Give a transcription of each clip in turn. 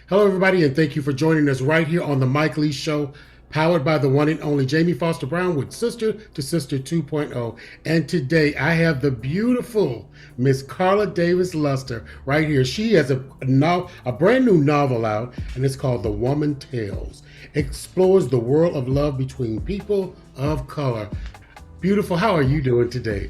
Hello, everybody, and thank you for joining us right here on the Mike Lee Show, powered by the one and only Jamie Foster Brown with Sister to Sister 2.0. And today I have the beautiful Miss Karla Davis Luster right here. She has a brand new novel out, and it's called The Woman Tales. Explores the world of love between people of color. Beautiful, how are you doing today?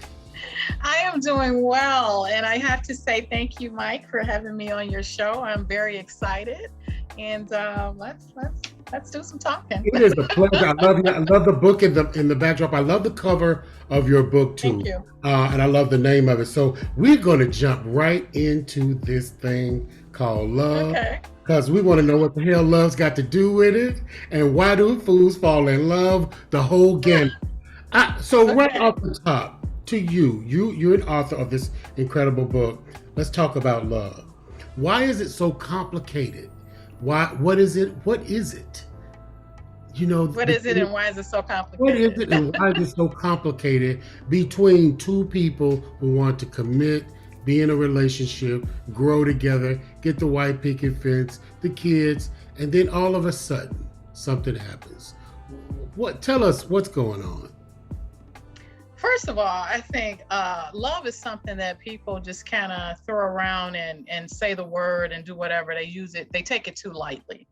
I am doing well, and I have to say thank you, Mike, for having me on your show. I'm very excited, and let's do some talking. It is a pleasure. I love you. I love the book in the backdrop. I love the cover of your book Thank too, you. and I love the name of it. So we're going to jump right into this thing called love, Okay. because we want to know what the hell love's got to do with it, and why do fools fall in love? The whole gamut. So right Okay. off the top, to you're an author of this incredible book. Let's talk about love. Why is it so complicated? Why? What is it? What is it? you know What is it, the, and why is it so what is complicated? it and why is it so complicated between two people who want to commit, be in a relationship, grow together, get the white picket fence, the kids, and then all of a sudden something happens? What? Tell us what's going on. First of all, I think love is something that people just kind of throw around and say the word and do whatever. They use it, they take it too lightly.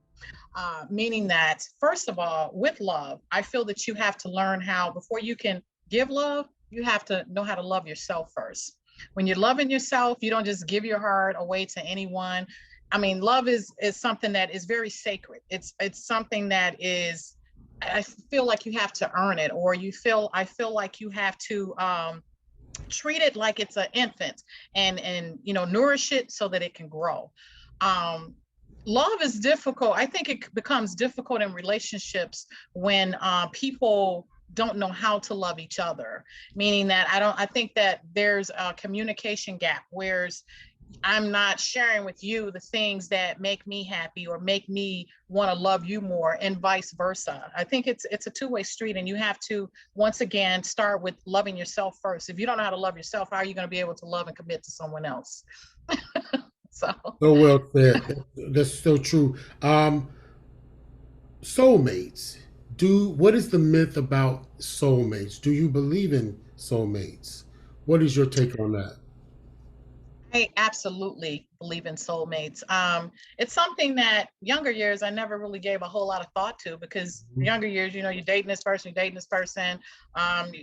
Meaning that, first of all, with love, I feel that you have to learn how, before you can give love, you have to know how to love yourself first. When you're loving yourself, you don't just give your heart away to anyone. I mean, love is something that is very sacred. It's something that is, I feel like you have to earn it, or I feel like you have to treat it like it's an infant, and nourish it so that it can grow. Um, Love is difficult. I think it becomes difficult in relationships when people don't know how to love each other. Meaning that I think that there's a communication gap, whereas I'm not sharing with you the things that make me happy or make me want to love you more, and vice versa. I think it's a two-way street, and you have to, once again, start with loving yourself first. If you don't know how to love yourself, how are you going to be able to love and commit to someone else? So So well said. That's so true. Soulmates. What is the myth about soulmates? Do you believe in soulmates? What is your take on that? I absolutely believe in soulmates. It's something that younger years I never really gave a whole lot of thought to, because younger years, you're dating this person, you're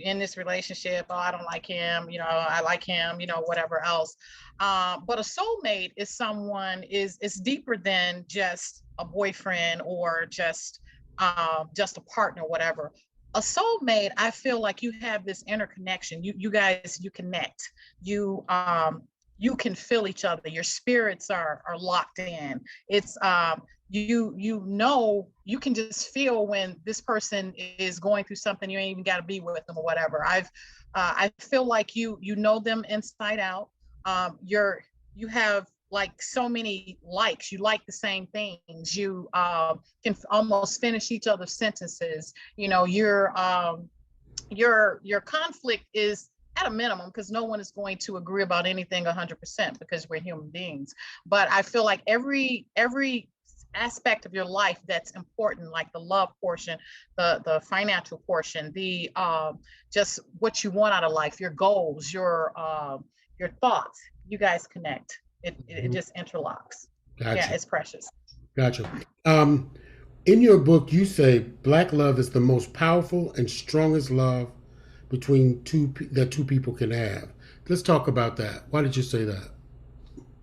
in this relationship. Oh, I don't like him. I like him. Whatever else. But a soulmate is someone is deeper than just a boyfriend, or just a partner, whatever. A soulmate, I feel like you have this interconnection. You guys, you connect. You can feel each other. Your spirits are locked in. It's you can just feel when this person is going through something. You ain't even got to be with them or whatever. I feel like you know them inside out. You have like so many likes. You like the same things. You can almost finish each other's sentences. Your conflict is at a minimum, because no one is going to agree about anything 100%, because we're human beings. But I feel like every aspect of your life that's important, like the love portion, the financial portion, the just what you want out of life, your goals, your thoughts, you guys connect. It Mhm. just interlocks. Yeah, Gotcha. it's precious. Gotcha. Um, in your book, you say black love is the most powerful and strongest love that two people can have. Let's talk about that. Why did you say that?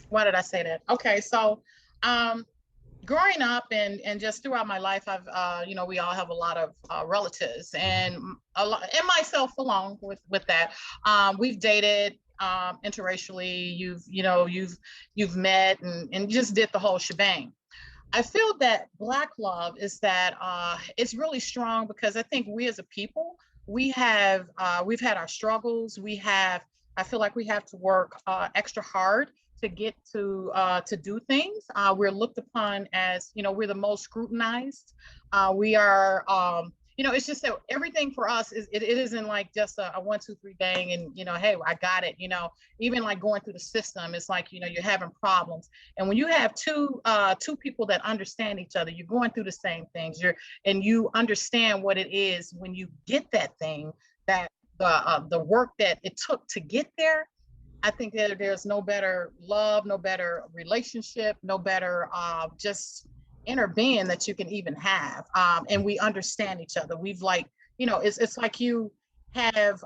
Why did I say that? Okay, so um growing up and just throughout my life, I've we all have a lot of relatives, and and myself along with that. We've dated interracially. You've met and just did the whole shebang. I feel that black love is that it's really strong, because I think we as a people, we've had our struggles. I feel like we have to work extra hard to get to do things. We're looked upon as, we're the most scrutinized. We are it's just that everything for us it isn't like just a 1, 2, 3 bang and hey, I got it. Even like going through the system, it's like you're having problems, and when you have two people that understand each other, you're going through the same things. And you understand what it is when you get that thing, that the work that it took to get there. I think that there's no better love, no better relationship, no better just inner being that you can even have. And we understand each other. We've like, it's like you have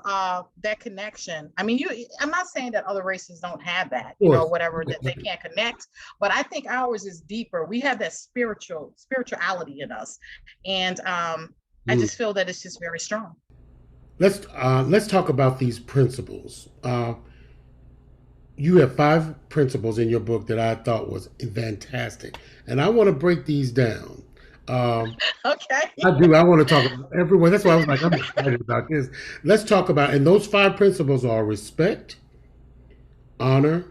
that connection. I mean, I'm not saying that other races don't have that, Of course. whatever, that they can't connect, but I think ours is deeper. We have that spirituality in us. And I Mm. just feel that it's just very strong. Let's talk about these principles. You have 5 principles in your book that I thought was fantastic, and I want to break these down. Um, Okay. I do. I want to talk about everyone. That's why I was like, I'm excited about this. Let's talk about, and those 5 principles are respect, honor,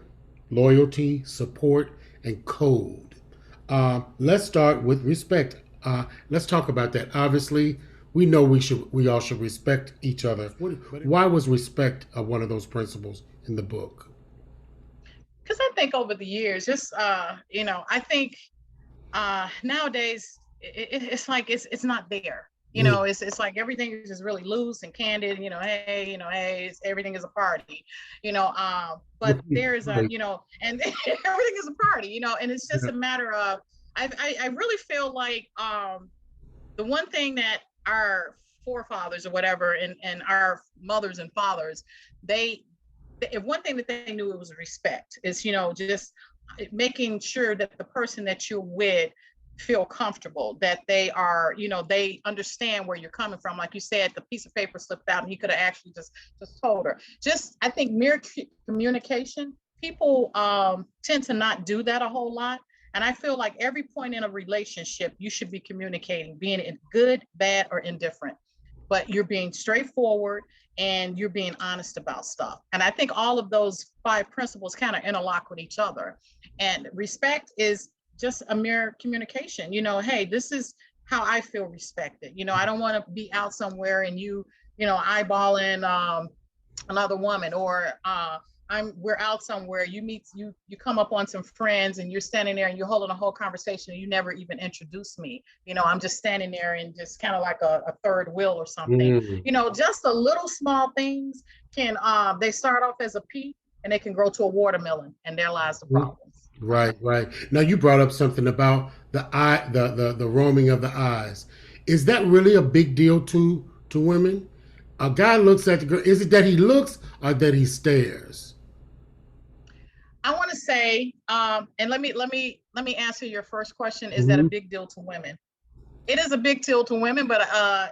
loyalty, support, and code. Let's start with respect. Let's talk about that. Obviously, we know we all should respect each other. Why was respect one of those principles in the book? Because I think over the years, just I think nowadays it's like it's not there. Mm. It's like everything is just really loose and candid. Hey, everything is a party. But there is a Right. and everything is a party. And it's just Yeah. a matter of I really feel like the one thing that our forefathers or whatever and our mothers and fathers, they if one thing that they knew, it was respect. Is just making sure that the person that you're with feel comfortable, that they are, they understand where you're coming from. Like you said, the piece of paper slipped out and he could have actually just told her. Just I think mere communication. People tend to not do that a whole lot. And I feel like every point in a relationship, you should be communicating, being it good, bad, or indifferent. But you're being straightforward and you're being honest about stuff. And I think all of those 5 principles kind of interlock with each other. And respect is just a mere communication. Hey, this is how I feel respected. I don't want to be out somewhere and eyeballing another woman, or we're out somewhere, you come up on some friends and you're standing there and you're holding a whole conversation and you never even introduce me. I'm just standing there and just kind of like a third wheel or something. Mm. Just the little small things can they start off as a pea and they can grow to a watermelon, and there lies the problems. Right, right. Now you brought up something about the roaming of the eyes. Is that really a big deal to women? A guy looks at the girl. Is it that he looks or that he stares? I want to say, and let me answer your first question. Is that a Hmm. big deal to women? It is a big deal to women, but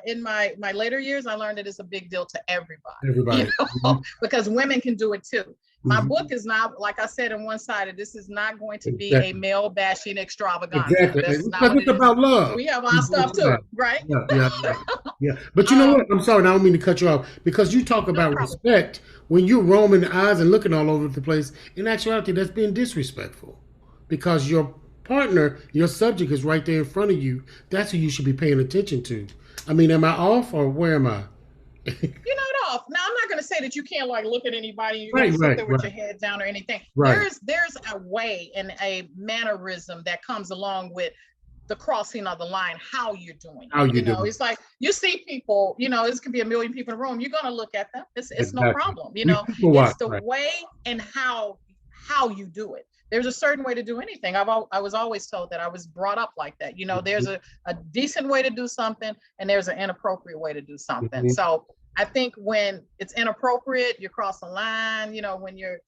in my later years, I learned that it's a big deal to everybody, Everybody. Hmm. because women can do it too. My Hmm. book is not, like I said, in one sided. This is not going to be a Exactly. male bashing extravaganza. Exactly. That's not Because what it it's is. about love. We have our On both stuff too, sides. right? Yeah, yeah, yeah, yeah. But you know what? Um, I'm sorry, and I don't mean to cut you off because you talk no about problem. respect when you're roaming the eyes and looking all over the place. In actuality, that's being disrespectful because your partner, your subject is right there in front of you. That's who you should be paying attention to. I mean, am I off or where am I? You're not off. Now, I'm not going to say that you can't like look at anybody. You got Right, to sit right, there with right, your head down or anything. right. There's a way and a mannerism that comes along with the crossing of the line, how you're doing How it. you doing? It's like you see people, this could be a million people in a room. You're gonna look at them. It's no Exactly. problem. We people It's watch, the right? way and how you do it. There's a certain way to do anything. I was always told that. I was brought up like that. There's Mhm, a decent way to do something and there's an inappropriate way to do something. mhm. So I think when it's inappropriate, you cross the line, when you're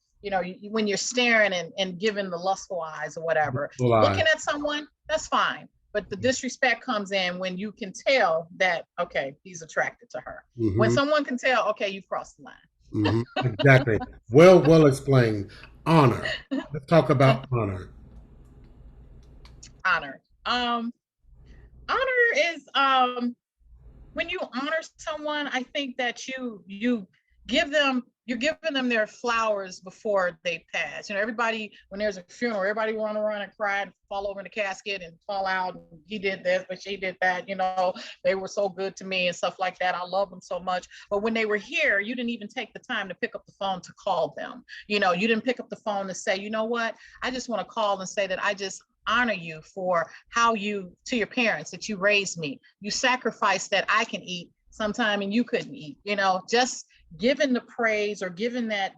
when you're staring and giving the lustful eyes or whatever, People lie. looking at someone, that's fine. But the disrespect comes in when you can tell that, okay, he's attracted to her. When Hmm. someone can tell, okay, you crossed the Hmm. Exactly. Well explained. Honor. Let's talk line. about honor. Honor. Honor is when you honor someone, I think that you give them you're giving them their flowers before they pass. Everybody, when there's a funeral, everybody run around and cry and fall over in the casket and fall out. And he did this, but she did that. They were so good to me and stuff like that. I love them so much. But when they were here, you didn't even take the time to pick up the phone to call them. You didn't pick up the phone to say, you know what, I just want to call and say that I just honor you for how to your parents, that you raised me. You sacrificed that I can eat sometime and you couldn't eat. Just giving the praise or giving that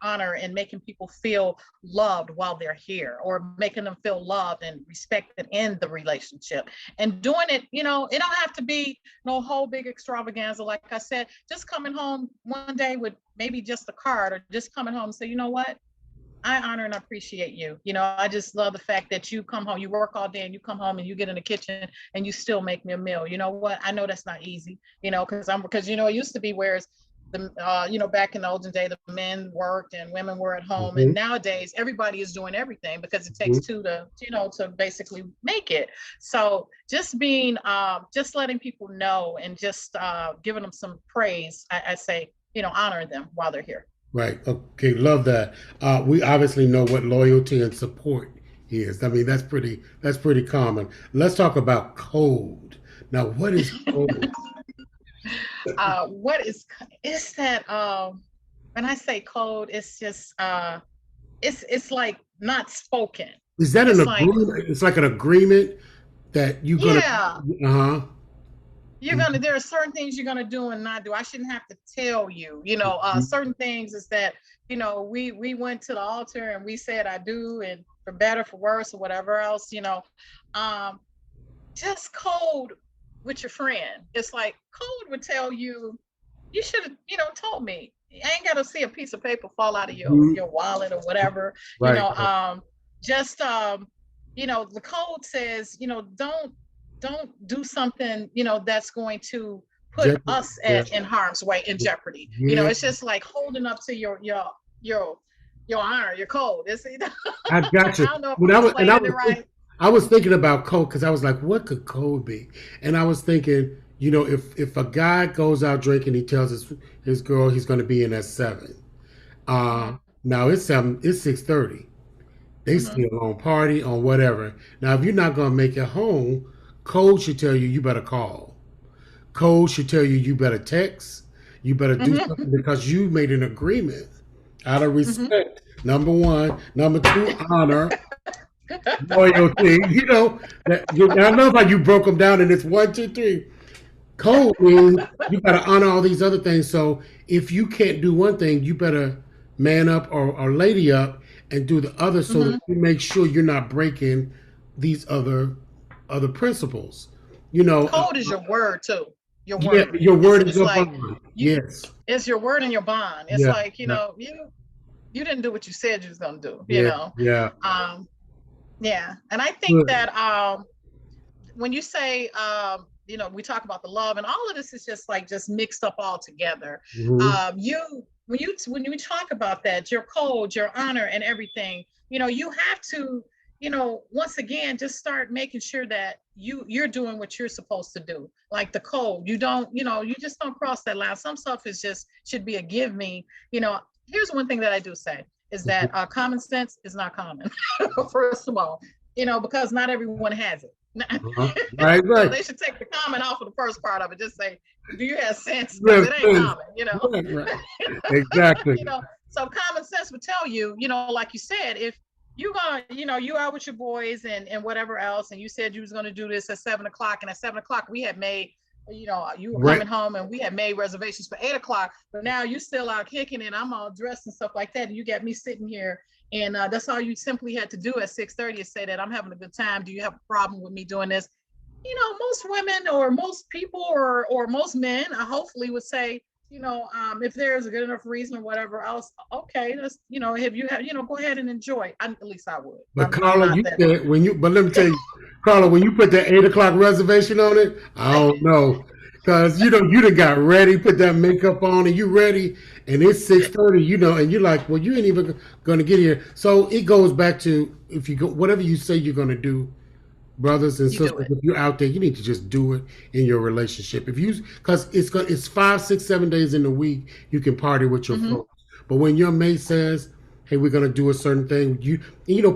honor and making people feel loved while they're here, or making them feel loved and respected in the relationship, and doing it. It don't have to be no whole big extravaganza. Like I said, just coming home one day with maybe just a card, or just coming home and say, you know what, I honor and appreciate you. I just love the fact that you come home, you work all day, and you come home and you get in the kitchen and you still make me a meal. You know what? I know that's not easy, because it used to be whereas back in the olden day, the men worked and women were at home. And nowadays everybody is doing everything because it takes two to, to basically make it. So just just letting people know and just giving them some praise, I say, honor them while they're here. Right. Okay. Love that. We obviously know what loyalty and support is. I mean, that's pretty common. Let's talk about code. Now, what is code? What is that? When I say code, it's just it's like not spoken. Is that an agreement? It's like an agreement that you're gonna. Yeah. There are certain things you're gonna do and not do. I shouldn't have to tell you. Certain things is that we went to the altar and we said I do, and for better, for worse, or whatever else. Just code with your friend. It's like code would tell you should have told me. I ain't got to see a piece of paper fall out of your wallet or whatever. Right. The code says don't do something that's going to put us in harm's way, in jeopardy. It's just like holding up to your honor, your code. I got you. I don't know if I was thinking about code because I was like, what could code be? And I was thinking, if a guy goes out drinking, he tells his girl he's going to be in at 7. Now it's 7. It's 6:30. They still on party on whatever. Now, if you're not going to make it home, code should tell you better call. Code should tell you better text. You better do something because you made an agreement out of respect. Number one. Number two, honor. Loyalty. I love how you broke them down and it's 1, 2, 3. Code means you got to honor all these other things. So if you can't do one thing, you better man up or lady up and do the other, so that you make sure you're not breaking these other principles. Code is your word too. Your word. Yeah, your word is your bond. Yes. It's your word and your bond. It's like, you didn't do what you said you was gonna do. Yeah. Yeah. And I think that when you say we talk about the love, and all of this is just mixed up all together. When you talk about that, your code, your honor, and everything, you have to, once again, just start making sure that you're doing what you're supposed to do. Like the code, you just don't cross that line. Some stuff should be a give me. Here's one thing that I do say is that common sense is not common. First of all, because not everyone has it. Right. So they should take the common off of the first part of it. Just say, do you have sense? Because it ain't common, Right. Exactly. So common sense would tell you, like you said, if you gonna, you out with your boys and whatever else, and you said you was gonna do this at 7:00, and at 7:00 we had made, you were coming home and we had made reservations for 8:00, but now you still out kicking it. I'm all dressed and stuff like that, and you got me sitting here. And that's all you simply had to do at 6:30 is say that I'm having a good time. Do you have a problem with me doing this? Most women or most people or most men, hopefully would say, if there's a good enough reason or whatever else, okay, that's, if you have, go ahead and enjoy. At least I would. But Karla, but let me tell you, Karla, when you put that 8:00 reservation on it, I don't know. Because, you done got ready, put that makeup on, and you ready, and it's 6:30, and you're like, well, you ain't even going to get here. So it goes back to, if you go, whatever you say you're going to do, brothers and sisters, if you're out there, you need to just do it in your relationship. Because it's 5, 6, 7 days in the week, you can party with your folks. But when your mate says, "Hey, we're gonna do a certain thing,"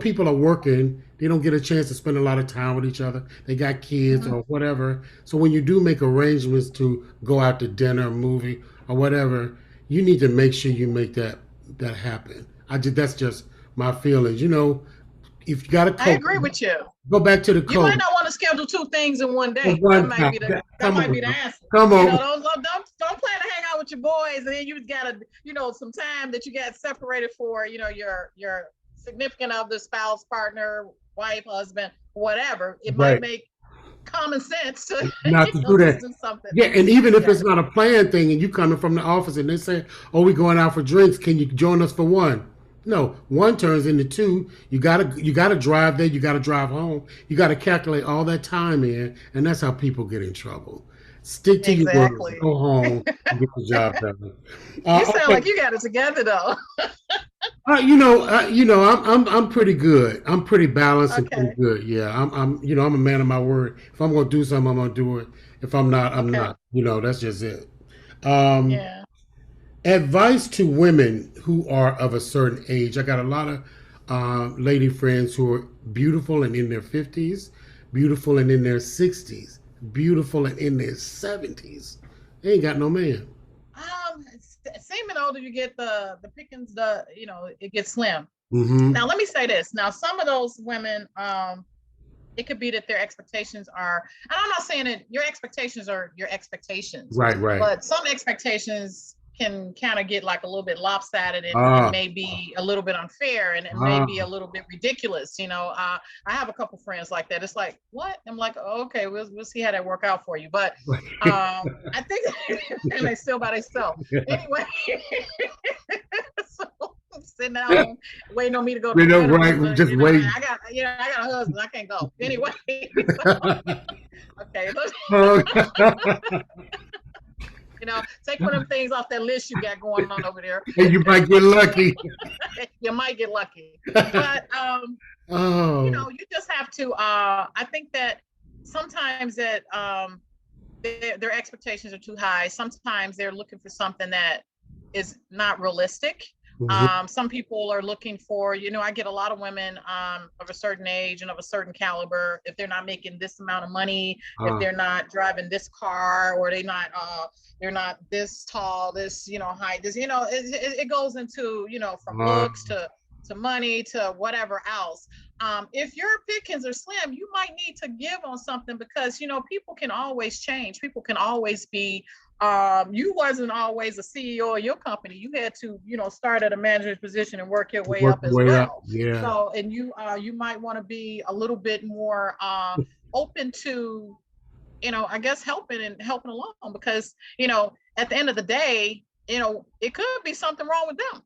people are working. They don't get a chance to spend a lot of time with each other. They got kids Mhm. or whatever. So when you do make arrangements to go out to dinner, movie, or whatever, you need to make sure you make that happen. That's just my feelings. If you got a I coach, agree with you. go back to the You might coach. not want to schedule two things in one For day. That one might time, be the that come might be on, the now. answer. Come You know, on. don't plan to hang out with your boys, and then you gotta, some time that you got separated for, your significant other, spouse, partner, wife, husband, whatever. It might Right. make common sense to Not to do just that. do something Yeah, and even if it's together. not a planned thing and you coming from the office and they say, "Oh, we going out for drinks, can you join us for one?" No, one turns into two. You gotta drive there, you gotta drive home. You gotta calculate all that time in, and that's how people get in trouble. Stick to your word, Exactly. go home and get the job done. You sound Okay. like you got it together though. I'm pretty good. I'm pretty balanced and pretty Okay. good. Yeah, I'm a man of my word. If I'm gonna do something, I'm gonna do it. If I'm not, I'm Okay. not. That's just it. Um, Yeah. Advice to women who are of a certain age. I got a lot of lady friends who are beautiful and in their 50s, beautiful and in their 60s, beautiful and in their 70s. They ain't got no man. Seeming older you get, the pickings, it gets slim. Mm-hmm. Now let me say this. Now some of those women, it could be that their expectations are, and I'm not saying that your expectations are your expectations, Right, right. but some expectations can kind of get like a little bit lopsided, and Ah, maybe a little bit unfair, and maybe a ah. little bit ridiculous. I have a couple friends like that. It's like, what? I'm like, oh, okay, we'll see how that work out for you. But I think, and they still by themselves. Anyway, so I'm sitting at home waiting on me to go to the interview. Right. But Just wait. I got a husband. I can't go. Anyway, so, okay. Oh, Take one of them things off that list you got going on over there. and you might get lucky. You might get lucky. But Oh, you just have to, I think that sometimes that their expectations are too high. Sometimes they're looking for something that is not realistic. mhm. Some people are looking for, I get a lot of women of a certain age and of a certain caliber. If they're not making this amount of money, if Ah, they're not driving this car, or they're not this tall, this, height, this, it goes into, from ah, looks to money to whatever else. If your pickings are slim, you might need to give on something, because people can always change. People can always be. You wasn't always a CEO of your company. You had to, start at a manager's position and work your way work up your as way up. well. Yeah. So, and you might want to be a little bit more open to, I guess helping along, because at the end of the day, it could be something wrong with them.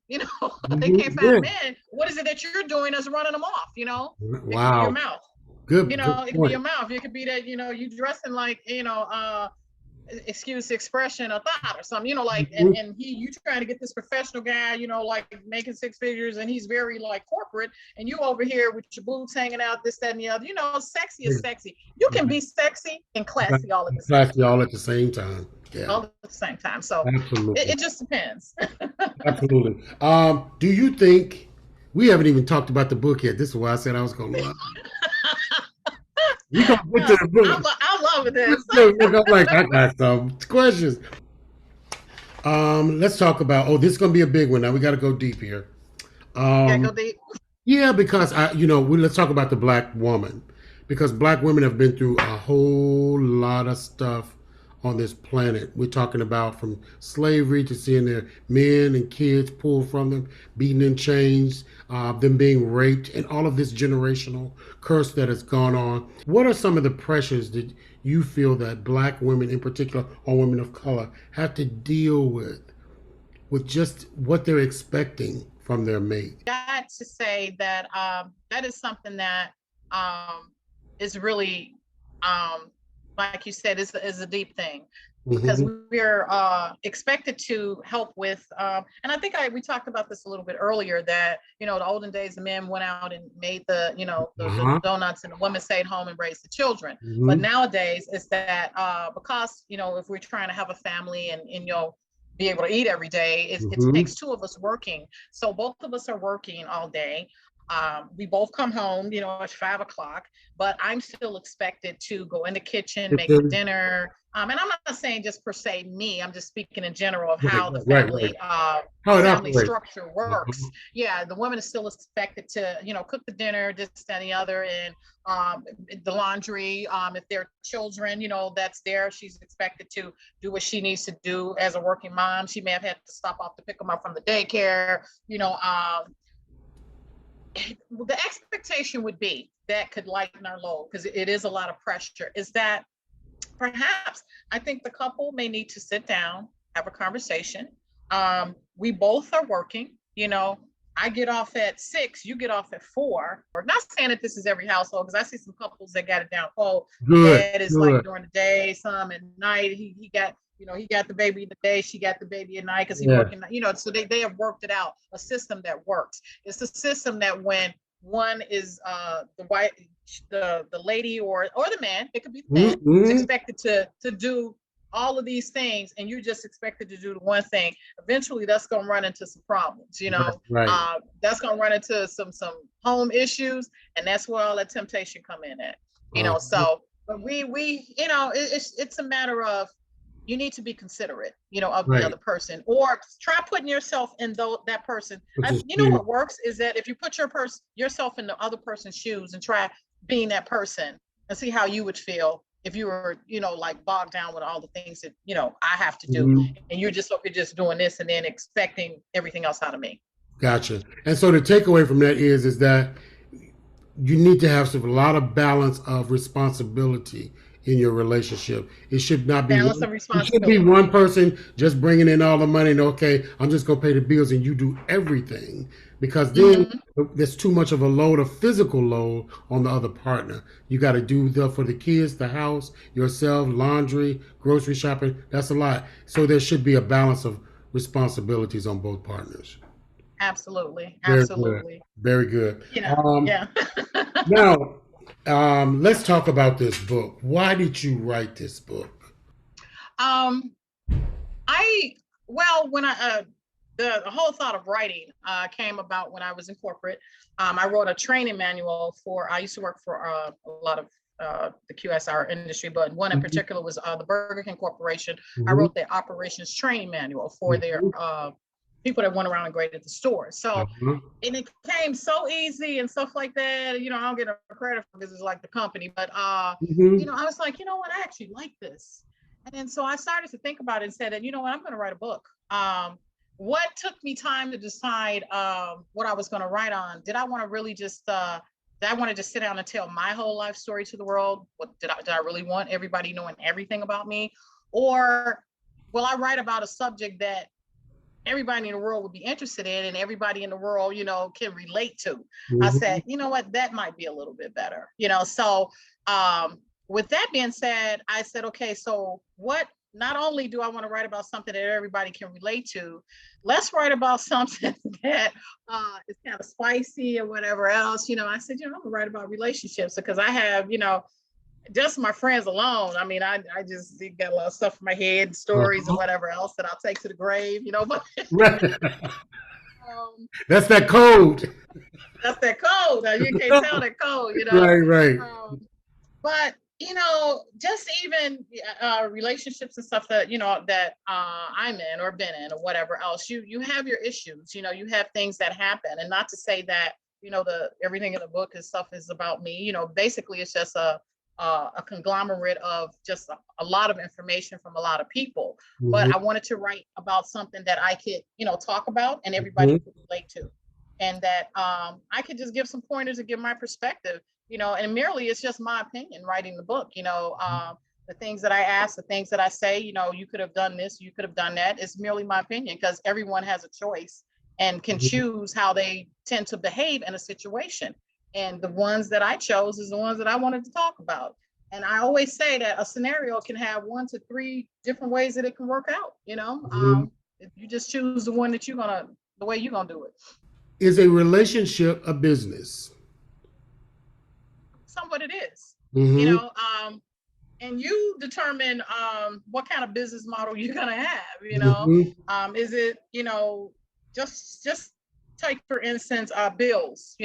They can't Mhm. find Yeah. a man. What is it that you're doing that's running them off? It could be your Wow. mouth. Good It could be your point. mouth. It could be that you dressing like, excuse the expression, a thought or something, like, Mhm. and you trying to get this professional guy, like making six figures, and he's very like corporate, and you over here with your boobs hanging out, this, that, and the other. Sexy is sexy. You can be sexy and classy all at the same Classy time. all at the same time. Yeah. All at the same time. So Absolutely. it just depends. Absolutely. Do you think we haven't even talked about the book yet? This is why I said I was going to lie. We gonna get to the book. I'm loving this. Look, I'm like, I got some questions. Let's talk about. Oh, this is gonna be a big one. Now we got to go deep here. Gotta go Um, deep. yeah, because let's talk about the black woman, because black women have been through a whole lot of stuff on this planet. We're talking about from slavery to seeing their men and kids pulled from them, beaten in chains, them being raped, and all of this generational curse that has gone on. What are some of the pressures that you feel that black women, in particular, or women of color, have to deal with just what they're expecting from their mate? Got to say that that is something that um, is really, um, like you said, is a deep thing, because Hmm. we're expected to help with, and I think we talked about this a little bit earlier, that the olden days the men went out and made the Uh-huh. donuts, and the women stayed home and raised the children. But Hmm. nowadays it's that because if we're trying to have a family, and be able to eat every day. It Mm-hmm. takes two of us working. So both of us are working all day. We both come home, at 5 o'clock, but I'm still expected to go in the kitchen, make the Okay. dinner. And I'm not saying just per se me, I'm just speaking in general of Right, how the right. family How it family operates. structure Uh-huh. works. Yeah, the woman is still expected to, cook the dinner, this, that, and the other, and the laundry. If there are children, that's there, she's expected to do what she needs to do as a working mom. She may have had to stop off to pick them up from the daycare. The expectation would be that could lighten our load because it is a lot of pressure. Is that perhaps I think the couple may need to sit down, have a conversation. We both are working, I get off at 6, you get off at 4. Or not saying that this is every household, because I see some couples that got it down. Oh, the Good, dad is like good. during the day, some at night. He got, he got the baby in the day, she got the baby at night because he Yeah. working, so they have worked it out, a system that works. It's a system that when one is the wife, the lady or the man, it could be the man, is Mm-hmm. expected to do all of these things, and you're just expected to do the one thing. Eventually that's going to run into some problems, Right, right. that's going to run into some home issues, and that's where all that temptation come in at, Uh-huh. so but we it's a matter of you need to be considerate, of the Right. other person, or try putting yourself in that person. Which is What works is that if you put yourself in the other person's shoes and try being that person and see how you would feel if you were, like bogged down with all the things that, I have to do. Mhm. And you're just doing this and then expecting everything else out of me. Gotcha. And so the takeaway from that is that you need to have a lot of balance of responsibility in your relationship. It should not be Balance one. of It should be responsibility. one person just bringing in all the money and okay, I'm just gonna pay the bills and you do everything because then Mm-hmm. there's too much of a load, of physical load on the other partner. You got to do the for the kids, the house, yourself, laundry, grocery shopping. That's a lot. So there should be a balance of responsibilities on both partners. Absolutely. Very good. Absolutely. Very good. Yeah. Yeah. Now, let's talk about this book. Why did you write this book? um, I well, when I the whole thought of writing came about when I was in corporate. I wrote a training manual for. I used to work for a lot of the QSR industry, but one in Mhm, particular was the Burger King Corporation. I mhm, wrote their operations training manual for their mhm, people that went around and graded the store. So, uh-huh, and it came so easy and stuff like that. I don't get a credit for because it's like the company, but mhm, I was like, you know what, I actually like this. And then so I started to think about it and said that, you know what, I'm going to write a book. What took me time to decide what I was going to write on? Did I want to really just did I want to just sit down and tell my whole life story to the world? What did I really want everybody knowing everything about me? Or will I write about a subject that everybody in the world would be interested in and everybody in the world, can relate to? I mhm, said, you know what, that might be a little bit better. So with that being said, I said, okay, so what, not only do I want to write about something that everybody can relate to, let's write about something that is kind of spicy or whatever else. I said, I'm gonna write about relationships because I have, just my friends alone. I mean, I just got a lot of stuff in my head, stories and uh-huh. whatever else that I'll take to the grave. But Right. um, That's that code. that's that code. Now you can't tell that code. Right, right. But just even relationships and stuff that I'm in or been in or whatever else. You have your issues. You have things that happen, and not to say that the everything in the book is stuff is about me. Basically it's just a conglomerate of just a lot of information from a lot of people. But Mhm, I wanted to write about something that I could talk about and everybody mhm, could relate to, and that I could just give some pointers and give my perspective, and merely it's just my opinion writing the book, the things that I ask, the things that I say, you could have done this, you could have done that. It's merely my opinion because everyone has a choice and can mhm, choose how they tend to behave in a situation. And the ones that I chose is the ones that I wanted to talk about. And I always say that a scenario can have 1 to 3 different ways that it can work out. mhm. If you just choose the one that the way you're gonna do it. Is a relationship a business? Somewhat it is, you Hmm. know. and you determine what kind of business model you're gonna have. Is it, just take for instance bills.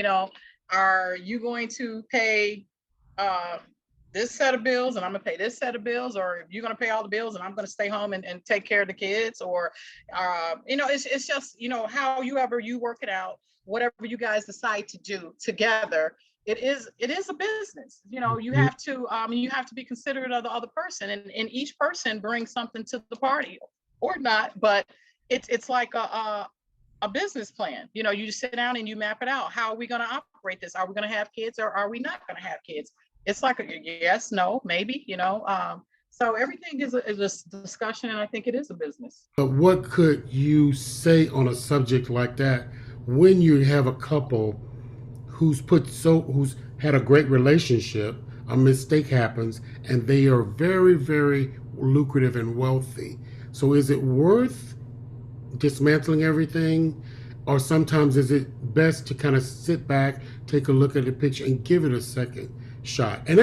Are you going to pay this set of bills and I'm gonna pay this set of bills, or you're gonna pay all the bills and I'm gonna stay home and take care of the kids, or it's just however you work it out, whatever you guys decide to do together. It is a business. You have to be considerate of the other person, and each person brings something to the party or not, but it's like a business plan. You just sit down and you map it out. How are we going to operate this? Are we going to have kids or are we not going to have kids? It's like a yes, no, maybe. So everything is a discussion, and I think it is a business. But what could you say on a subject like that when you have a couple who's had a great relationship, a mistake happens, and they are very, very lucrative and wealthy? So is it worth dismantling everything, or sometimes is it best to kind of sit back, take a look at the picture, and give it a second shot? And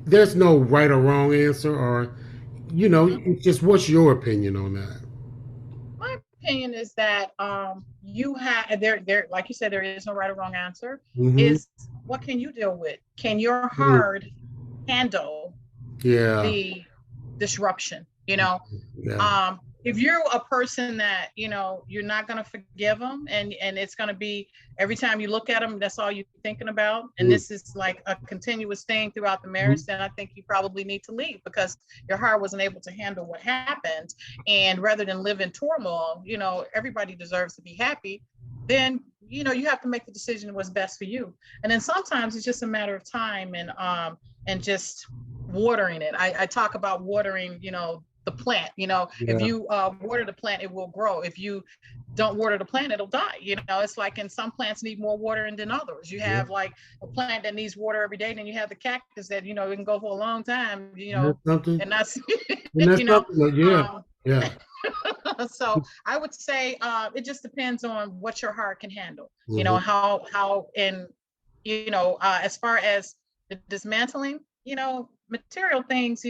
there's no right or wrong answer, or it's just, what's your opinion on that? My opinion is that you have there like you said, there is no right or wrong answer. Is what can you deal with? Can your heart handle the disruption? If you're a person that you're not going to forgive them, and it's going to be every time you look at them, that's all you're thinking about, and this is like a continuous thing throughout the marriage, then I think you probably need to leave, because your heart wasn't able to handle what happened. And rather than live in turmoil, everybody deserves to be happy. Then you have to make the decision what's best for you. And then sometimes it's just a matter of time and just watering it. I talk about watering, the plant. If you water the plant, it will grow. If you don't water the plant, it'll die. It's like, and some plants need more water than others. You have like a plant that needs water every day, then you have the cactus that it can go for a long time, and that's yeah. So I would say it just depends on what your heart can handle. How and as far as the dismantling, material things,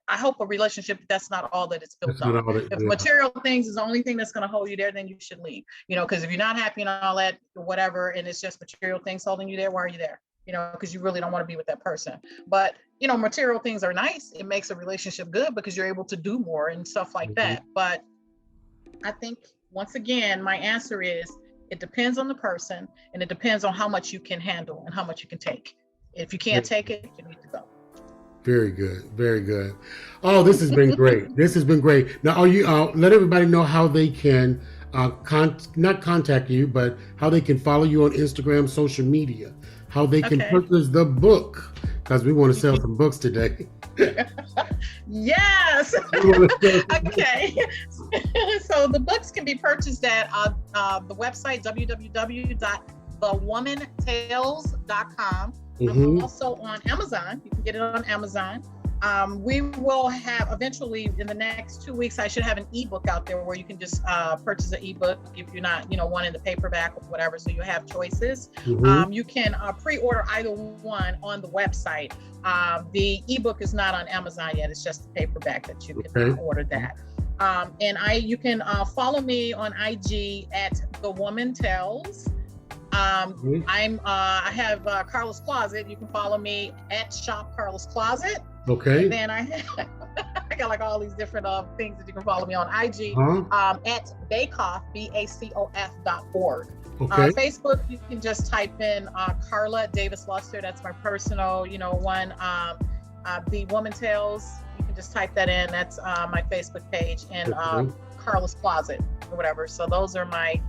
I hope a relationship, that's not all that it's built on. If material things is the only thing that's going to hold you there, then you should leave. Because if you're not happy and all that, whatever, and it's just material things holding you there, why are you there? Because you really don't want to be with that person. But material things are nice. It makes a relationship good because you're able to do more and stuff like that. But I think, once again, my answer is it depends on the person, and it depends on how much you can handle and how much you can take. If you can't take it, you need to go. Very good. Very good. Oh, this has been great. This has been great. Now, let everybody know how they can not contact you, but how they can follow you on Instagram, social media, how they can purchase the book, because we want to sell some books today. Yes. Okay. So the books can be purchased at the website www.thewomanTales.com. I'm also on Amazon. You can get it on Amazon. We will have eventually, in the next 2 weeks, I should have an ebook out there where you can just purchase an ebook if you're not, wanting the paperback or whatever. So you have choices. You can pre-order either one on the website. The ebook is not on Amazon yet. It's just the paperback that you can order that. And you can follow me on IG at The Woman Tells. I have Karla's Closet. You can follow me at Shop Karla's Closet. Okay. And then I got like all these different things that you can follow me on IG at Bacoff, BACOF.org. Okay. Facebook, you can just type in Karla Davis Luster. That's my personal, one. The Woman Tales, you can just type that in. That's my Facebook page, and Karla's Closet or whatever. So those are my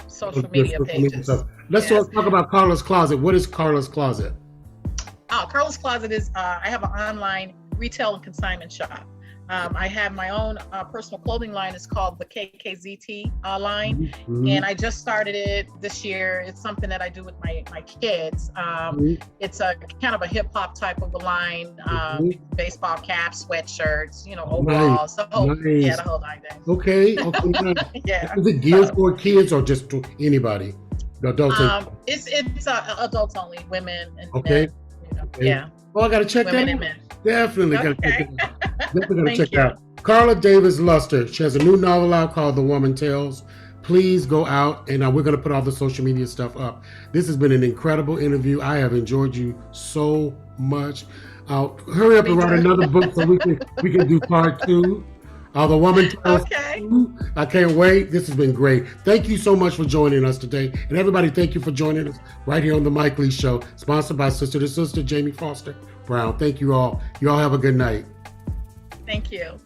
social media pages. Let's talk about Karla's Closet. What is Karla's Closet? Karla's Closet is, I have an online retail and consignment shop. I have my own personal clothing line. It's called the KKZT line. And I just started it this year. It's something that I do with my kids. It's a kind of a hip hop type of a line, baseball caps, sweatshirts, overalls. The whole line there. Okay. Yeah. Is it geared for kids or just to anybody? Adults? It's adults only, women and okay. men. Yeah. Oh, I got to check Women that and out. Men. Definitely got to check Okay. that out. Definitely got to Thank check you. that out. Karla Davis Luster. She has a new novel out called The Woman Tells. Please go out, and we're going to put all the social media stuff up. This has been an incredible interview. I have enjoyed you so much. Hurry up Me and write too. another book so we can do part 2. The Woman Tells. Okay. I can't wait. This has been great. Thank you so much for joining us today. And everybody, thank you for joining us right here on the Mike Lee Show, sponsored by Sister to Sister Jamie Foster Brown. Thank you all. You all have a good night. Thank you.